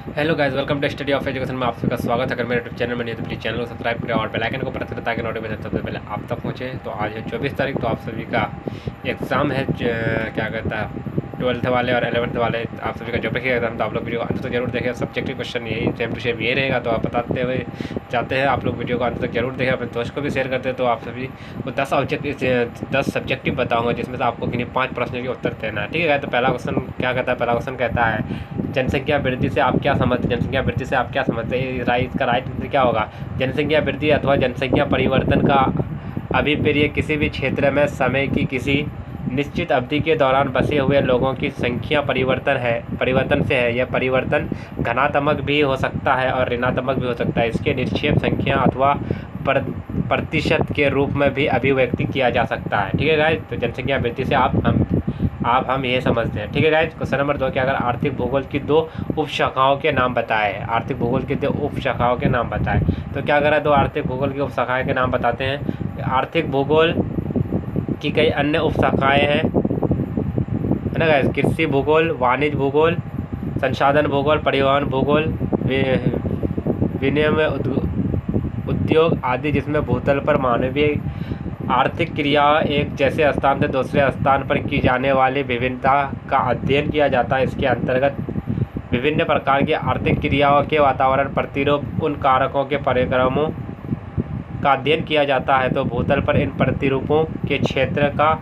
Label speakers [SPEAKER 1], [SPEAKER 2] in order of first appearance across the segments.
[SPEAKER 1] Hello guys, welcome to study of education में आप सबका स्वागत है। अगर मेरे यूट्यूब चैनल में नहीं है तो प्लीज़ चैनल को सब्सक्राइब करें और बेल आइकन को प्रेस करें ताकि नोटिफिकेशन सबसे पहले आप तक पहुंचे। तो आज है 24 तारीख, तो आप सभी का एग्ज़ाम है, क्या कहता है, 12th वाले और 11th वाले आप सभी का ज्योग्राफी एग्जाम। तो आप लोग वीडियो को अंत तक जरूर देखें। सब्जेक्टिव क्वेश्चन यही सेम टू सेम ये रहेगा, तो आप बताते हुए चाहते हैं आप लोग वीडियो को अंत तक जरूर देखें, अपने दोस्त को भी शेयर करते हैं। तो आप सभी को 10 सब्जेक्टिव बताऊँगा, जिसमें से आपको किन्हीं 5 प्रश्नों के उत्तर देना है। ठीक है, तो पहला क्वेश्चन क्या कहता है? पहला क्वेश्चन कहता है जनसंख्या वृद्धि से आप क्या समझते हैं? जनसंख्या वृद्धि से आप क्या समझते हैं? इसका राइट आंसर क्या होगा? जनसंख्या वृद्धि अथवा जनसंख्या परिवर्तन का अभिप्राय किसी भी क्षेत्र में समय की किसी निश्चित अवधि के दौरान बसे हुए लोगों की संख्या परिवर्तन से है। यह परिवर्तन धनात्मक भी हो सकता है और ऋणात्मक भी हो सकता है। इसके निक्षेप संख्या अथवा प्रतिशत के रूप में भी अभिव्यक्ति किया जा सकता है। ठीक है गाइस, तो जनसंख्या वृद्धि से हम ये समझते हैं। ठीक है गाइस, क्वेश्चन नंबर 2 क्या अगर आर्थिक भूगोल की 2 उपशाखाओं के नाम बताए। आर्थिक भूगोल की 2 उपशाखाओं के नाम बताए, तो क्या करें? 2 आर्थिक भूगोल की उपशाखाएं के नाम बताते हैं। आर्थिक भूगोल की कई अन्य उपशाखाएं हैं, है ना गाइस? कृषि भूगोल, वाणिज्य भूगोल, संसाधन भूगोल, परिवहन भूगोल, विनिमय उद्योग आदि, जिसमें भूतल पर मानवीय आर्थिक क्रिया एक जैसे स्थान से दूसरे स्थान पर की जाने वाली विभिन्नता का अध्ययन किया जाता है। इसके अंतर्गत विभिन्न प्रकार की आर्थिक क्रियाओं के वातावरण प्रतिरूप उन कारकों के परिक्रमों का अध्ययन किया जाता है। तो भूतल पर इन प्रतिरूपों के क्षेत्र का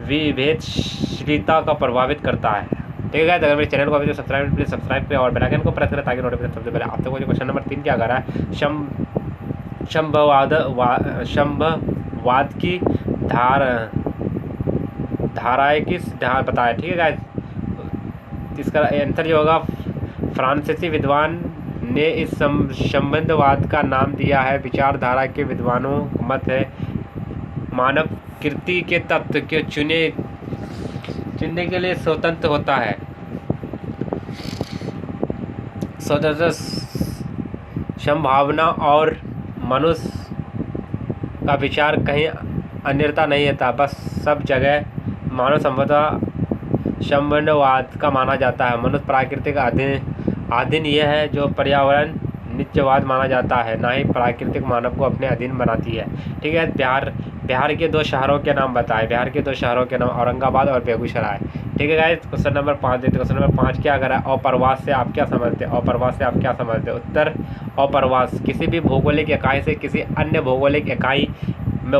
[SPEAKER 1] विभेदशीलता का प्रभावित करता है। ठीक है, अगर मेरे चैनल को अभी तो प्लीज सब्सक्राइब करें और बेल आइकन को प्रेस करें ताकि नोटिफिकेशन सबसे पहले आप तक पहुंचे। क्वेश्चन नंबर 3 क्या कर रहा है? शंभवाद की धाराएं किस बताया। ठीक है गाइस, इसका आंसर जो होगा, फ्रांसीसी विद्वान ने इस संबंधवाद का नाम दिया है। विचारधारा के विद्वानों मत है मानव कृति के तत्व के चुनने के लिए स्वतंत्र होता है। स्वतंत्र संभावना और मनुष्य का विचार कहीं अन्यथा नहीं होता, बस सब जगह मानव संबंधवाद का माना जाता है। मनुष्य प्राकृतिक अधीन यह है जो पर्यावरण नित्यवाद माना जाता है, ना ही प्राकृतिक मानव को अपने अधीन बनाती है। ठीक है, बिहार के 2 शहरों के नाम बताए। बिहार के 2 शहरों के नाम औरंगाबाद और बेगूसराय। ठीक है गाइस, क्वेश्चन नंबर 5 देते। क्वेश्चन नंबर 5 क्या करा? अप्रवास से आप क्या समझते हैं? अप्रवास से आप क्या समझते हैं? उत्तर, अप्रवास किसी भी भौगोलिक इकाई से किसी अन्य भौगोलिक इकाई में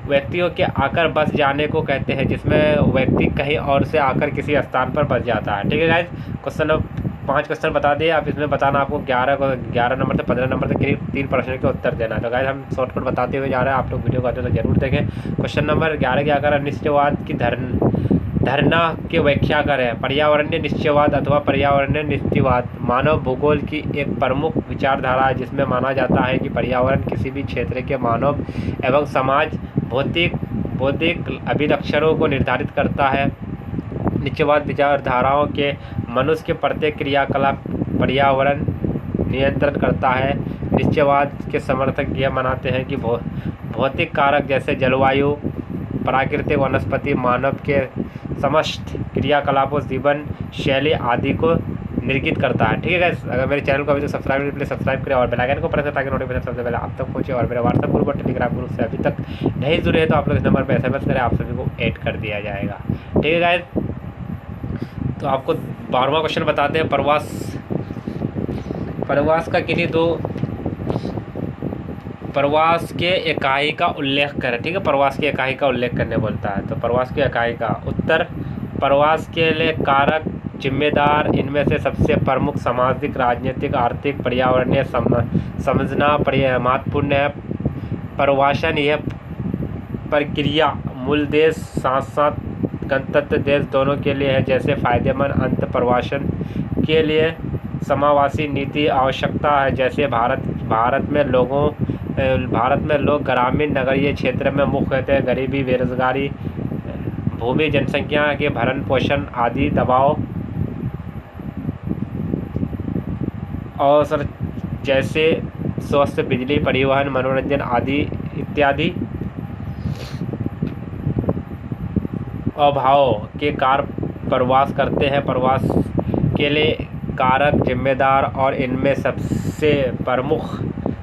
[SPEAKER 1] व्यक्तियों के आकर बस जाने को कहते हैं, जिसमें व्यक्ति कहीं और से आकर किसी स्थान पर बस जाता है। ठीक है गाइस, क्वेश्चन नंबर 5 क्वेश्चन बता दिए। आप इसमें बताना आपको 11 नंबर से 15 नंबर तक करीब 3 प्रश्न के उत्तर देना है। तो गाइस, हम शॉर्टकट बताते हुए जा रहे हैं, आप लोग वीडियो को आते तो जरूर देखें। क्वेश्चन नंबर 11 क्या कर? निश्चयवाद की धारणा की व्याख्या करें। पर्यावरणीय निश्चयवाद अथवा पर्यावरणीय निश्चयवाद मानव भूगोल की एक प्रमुख विचारधारा है, जिसमें माना जाता है कि पर्यावरण किसी भी क्षेत्र के मानव एवं समाज बौद्धिक अभिलक्षणों को निर्धारित करता है। निश्चयवाद विचारधाराओं के मनुष्य के प्रत्येक क्रियाकलाप पर्यावरण नियंत्रण करता है। निश्चयवाद के समर्थक यह मानते हैं कि भौतिक कारक जैसे जलवायु, प्राकृतिक वनस्पति मानव के समस्त क्रियाकलापों, जीवन शैली आदि को निर्गित करता है। ठीक है गाइस, अगर मेरे चैनल को अभी तक सब्सक्राइब करें और बेल आइकन को प्रेस करें ताकि नोटिफिकेशन सबसे पहले आप तक पहुंचे। और मेरे व्हाट्सएप ग्रुप और टेलीग्राम ग्रुप से अभी तक नहीं जुड़े हैं तो आप लोग इस नंबर पर SMS करें, आप सभी को ऐड कर दिया जाएगा। ठीक है गाइस, तो आपको 12वां क्वेश्चन बताते हैं। प्रवास का किन्हीं 2 प्रवास के इकाई का उल्लेख करें। ठीक है, प्रवास की इकाई का उल्लेख करने बोलता है, तो प्रवास की इकाई का उत्तर, प्रवास के लिए कारक जिम्मेदार इनमें से सबसे प्रमुख सामाजिक, राजनीतिक, आर्थिक, पर्यावरणीय समझना महत्वपूर्ण है। प्रवासन यह प्रक्रिया मूल देश साथ साथ गंतव्य देश दोनों के लिए है। जैसे फायदेमंद अंत प्रवासन के लिए समावासी नीति आवश्यकता है। जैसे भारत में लोग ग्रामीण नगरीय क्षेत्र में मुख्यतः गरीबी, बेरोजगारी, भूमि जनसंख्या के भरण पोषण आदि दबाव अवसर जैसे स्वास्थ्य, बिजली, परिवहन, मनोरंजन आदि इत्यादि अभाव के कारण प्रवास करते हैं। प्रवास के लिए कारक जिम्मेदार और इनमें सबसे प्रमुख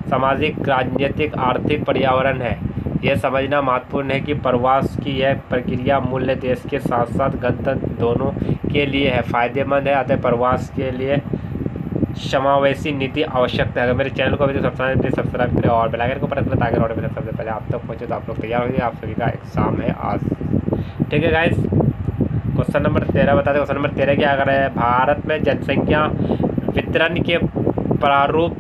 [SPEAKER 1] सामाजिक, राजनीतिक, आर्थिक, पर्यावरण है। यह समझना महत्वपूर्ण है कि प्रवास की यह प्रक्रिया मूल्य देश के साथ साथ गणतंत्र दोनों के लिए है फायदेमंद है। अतः प्रवास के लिए समावेशी नीति आवश्यक है। अगर मेरे चैनल को अभी तक सब्सक्राइब करें और बेल आइकन को प्रेस करें ताकि नोटिफिकेशन सबसे पहले आप तक पहुंचे। तो आप लोग तैयार हो जाइए, आप सभी का एग्जाम है आज। ठीक है गाइस, क्वेश्चन नंबर 13 बता दें। क्वेश्चन नंबर 13 क्या कर रहे हैं? भारत में जनसंख्या वितरण के प्रारूप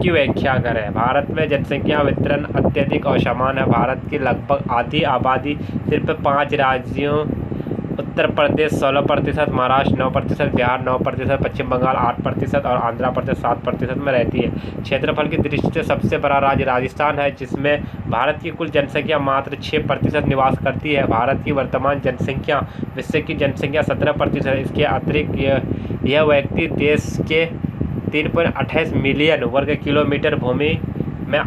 [SPEAKER 1] की व्याख्या करें। भारत में जनसंख्या वितरण अत्यधिक असमान है। भारत की लगभग आधी आबादी सिर्फ 5 राज्यों उत्तर प्रदेश 16%, महाराष्ट्र 9%, बिहार 9%, पश्चिम बंगाल 8% और आंध्र प्रदेश 7% में रहती है। क्षेत्रफल की दृष्टि से सबसे बड़ा राज्य राजस्थान है, जिसमें भारत की कुल जनसंख्या मात्र 6% निवास करती है। भारत की वर्तमान जनसंख्या विश्व की जनसंख्या 17% है। इसके अतिरिक्त यह व्यक्ति देश के 3.28 मिलियन वर्ग किलोमीटर भूमि में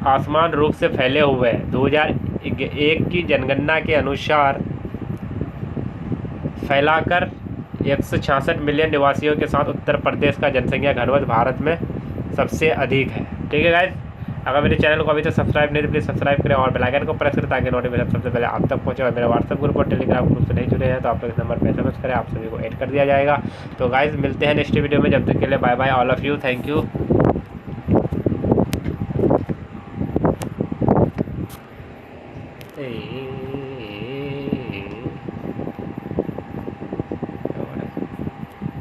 [SPEAKER 1] आसमान रूप से फैले हुए हैं। 2001 की जनगणना के अनुसार फैलाकर 166 मिलियन निवासियों के साथ उत्तर प्रदेश का जनसंख्या घनत्व भारत में सबसे अधिक है। ठीक है गाइस, अगर मेरे चैनल को अभी तक सब्सक्राइब नहीं तो प्लीज़ सब्सक्राइब करें और बेल आइकन को प्रेस करें ताकि नोटिफिकेशन सबसे पहले आप तक पहुंचे। और मेरे व्हाट्सएप ग्रुप और टेलीग्राम ग्रुप से नहीं जुड़े हैं तो आप लोग इस नंबर पर SMS करें, आप सभी को ऐड कर दिया जाएगा। तो गाइस मिलते हैं नेक्स्ट वीडियो में, जब तक के लिए bye bye all of you, thank you.